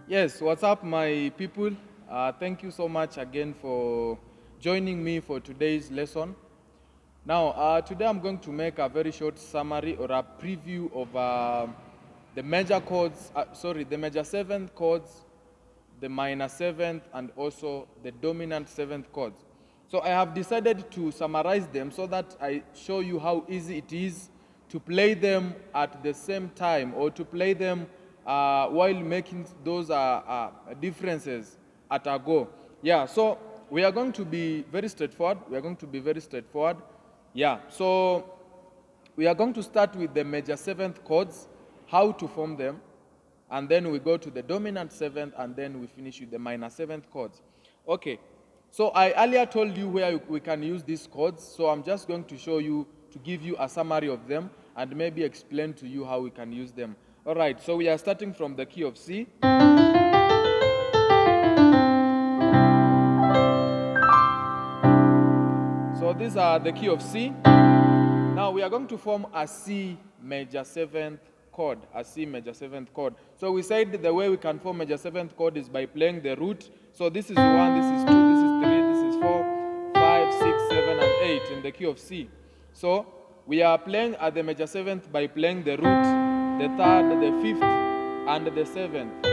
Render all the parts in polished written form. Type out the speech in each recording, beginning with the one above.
Yes, what's up, my people? Thank you so much again for joining me for today's lesson. Now, today I'm going to make a very short summary or a preview of the major chords, the major seventh chords, the minor seventh, and also the dominant seventh chords. So I have decided to summarize them so that I show you how easy it is to play them at the same time or to play them while making those differences at a go. Yeah, so we are going to be very straightforward. Yeah, so we are going to start with the major seventh chords, how to form them, and then we go to the dominant seventh, and then we finish with the minor seventh chords. Okay, so I earlier told you where we can use these chords, so I'm just going to show you, to give you a summary of them, and maybe explain to you how we can use them. All right, so we are starting from the key of C. So these are the key of C. Now we are going to form a C major seventh chord, So we said the way we can form major seventh chord is by playing the root. So this is 1, this is 2, this is 3, this is 4, 5, 6, 7, and 8 in the key of C. So we are playing at the major seventh by playing the root, the third, the fifth, and the seventh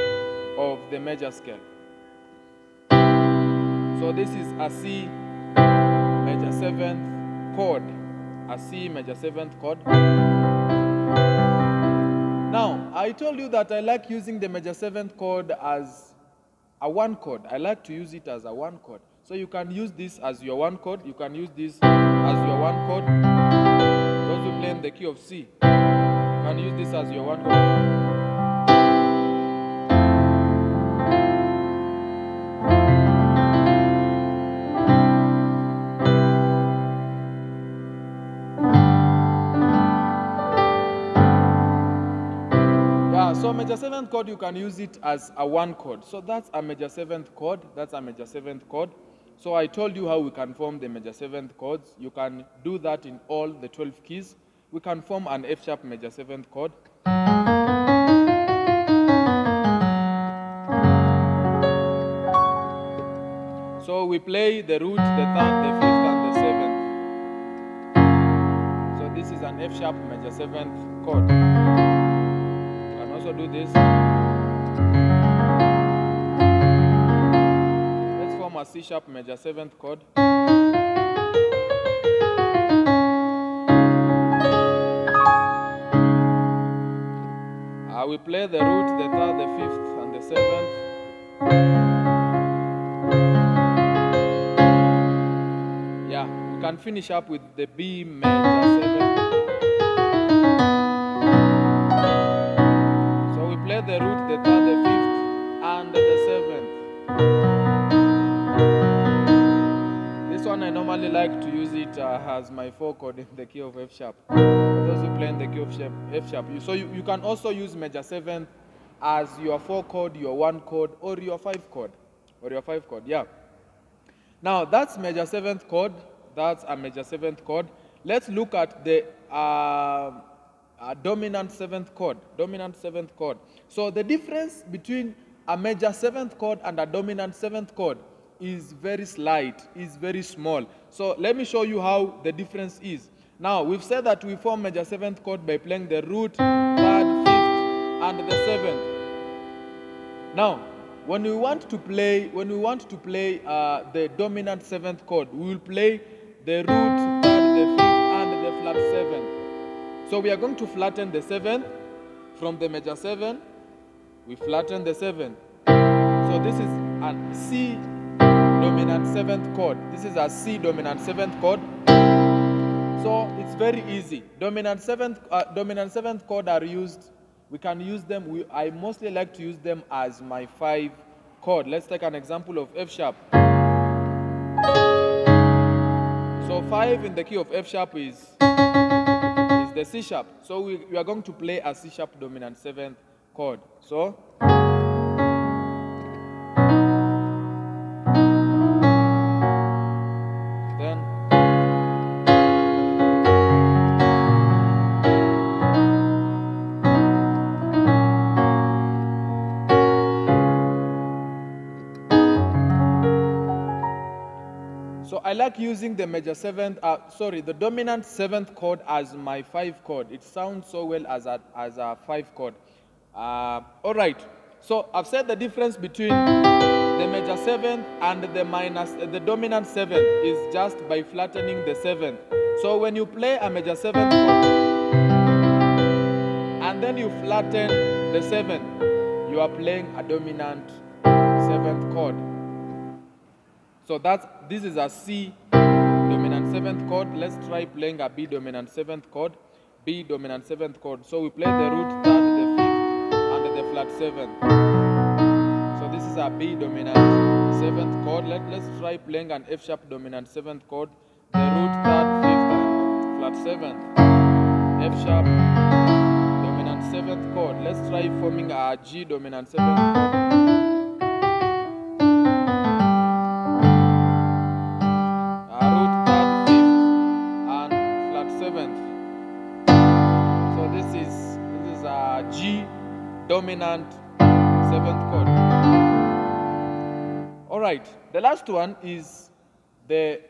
of the major scale. So this is a C major seventh chord. A C major seventh chord. Now, I told you that I like using the major seventh chord as a one chord. I like to use it as a one chord. So you can use this as your one chord. You can use this as your one chord. Those who play in the key of C, you can use this as your one chord. So major seventh chord, you can use it as a one chord. So that's a major seventh chord. So I told you how we can form the major seventh chords. You can do that in all the 12 keys. We can form an F sharp major seventh chord. So we play the root, the third, the fifth, and the seventh. So this is an F sharp major seventh chord. Also do this. Let's form a C sharp major seventh chord. We play the root, the third, the fifth, and the seventh. Yeah, we can finish up with the B major seventh. Play the root, the third, the fifth, and the seventh. This one I normally like to use it as my 4 chord in the key of F sharp. For those who play in the key of F sharp. So you can also use major seventh as your 4 chord, your 1 chord, or your 5 chord. Yeah. Now that's major seventh chord. That's a major seventh chord. Let's look at the dominant seventh chord. So the difference between a major seventh chord and a dominant seventh chord is very slight, is very small. So let me show you how the difference is. Now we've said that we form major seventh chord by playing the root, third, fifth, and the seventh. Now when we want to play the dominant seventh chord, we will play the root, third, the fifth, and the flat seventh. So we are going to flatten the 7th from the major 7. We flatten the 7th. So this is a C dominant 7th chord. This is a C dominant 7th chord. So it's very easy. Dominant 7th chord are used. We can use them. I mostly like to use them as my 5 chord. Let's take an example of F sharp. So 5 in the key of F sharp is the C sharp. So we are going to play a C sharp dominant 7th chord. So then I like using the the dominant 7th chord as my 5 chord. It sounds so well as a 5 chord. All right. So I've said the difference between the major 7th and the dominant 7th is just by flattening the 7th. So when you play a major 7th chord and then you flatten the 7th, you are playing a dominant 7th chord. So this is a C dominant 7th chord. Let's try playing a B dominant 7th chord. B dominant 7th chord. So we play the root 3rd, the 5th, and the flat 7th. So this is a B dominant 7th chord. Let's try playing an F sharp dominant 7th chord. The root 3rd, 5th, and flat 7th. F sharp dominant 7th chord. Let's try forming a G dominant 7th chord. G dominant 7th chord. All right, the last one is the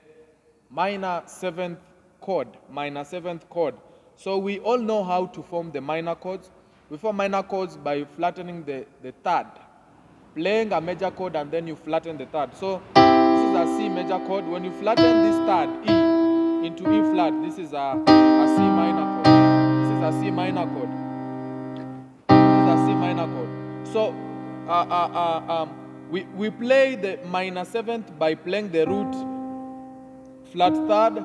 minor 7th chord, minor 7th chord. So we all know how to form the minor chords. We form minor chords by flattening the 3rd, playing a major chord and then you flatten the 3rd. So this is a C major chord. When you flatten this 3rd, E, into E flat, this is a C minor chord. This is a C minor chord. C minor chord. So we play the minor 7th by playing the root flat 3rd,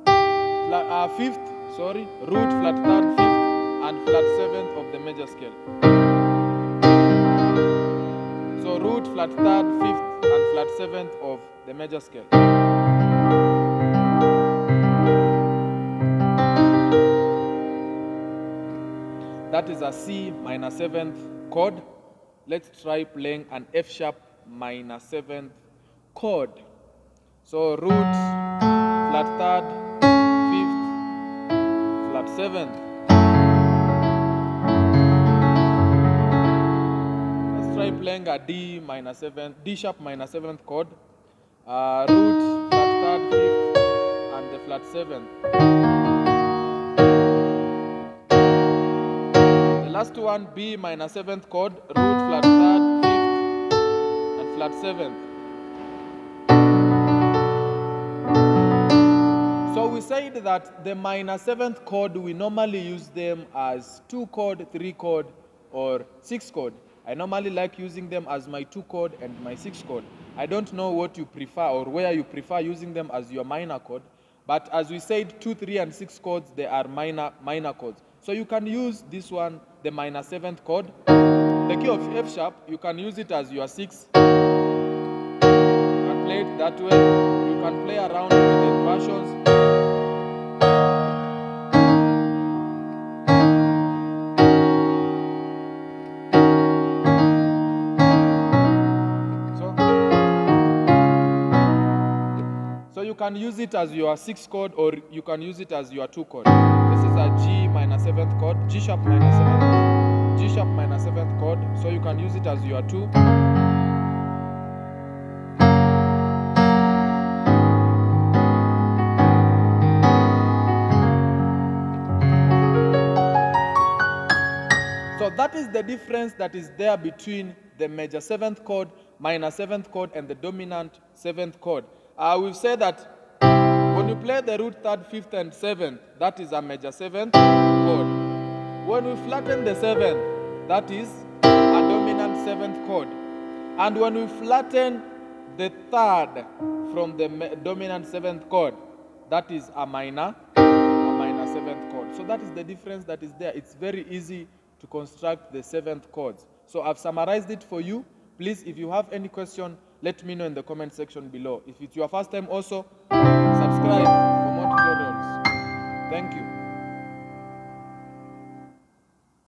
flat, 5th, sorry, root flat 3rd, 5th, and flat 7th of the major scale. So root flat 3rd, 5th, and flat 7th of the major scale. That is a C minor 7th chord. Let's try playing an F sharp minor 7th chord. So root, flat 3rd, 5th, flat 7th. Let's try playing a D minor 7th, D sharp minor 7th chord. Root, flat 3rd, 5th, and the flat 7th. Last one, B minor 7th chord, root flat 3rd, 5th, and flat 7th. So we said that the minor 7th chord, we normally use them as 2 chord, 3 chord, or 6 chord. I normally like using them as my 2 chord and my 6 chord. I don't know what you prefer or where you prefer using them as your minor chord, but as we said, 2, 3, and 6 chords, they are minor chords. So you can use this one, the minor 7th chord. The key of F sharp, you can use it as your 6. You can play it that way. You can play around with the inversions. So you can use it as your 6 chord or you can use it as your 2 chord. This is a G minor 7th chord, G sharp minor 7th, G sharp minor 7th chord. So you can use it as your 2. So that is the difference that is there between the major 7th chord, minor 7th chord, and the dominant 7th chord. We've said that when you play the root 3rd, 5th, and 7th, that is a major 7th chord. When we flatten the 7th, that is a dominant 7th chord. And when we flatten the 3rd from the dominant 7th chord, that is a minor 7th chord. So that is the difference that is there. It's very easy to construct the 7th chords. So I've summarized it for you. Please, if you have any question, let me know in the comment section below. If it's your first time also, subscribe for more tutorials. Thank you.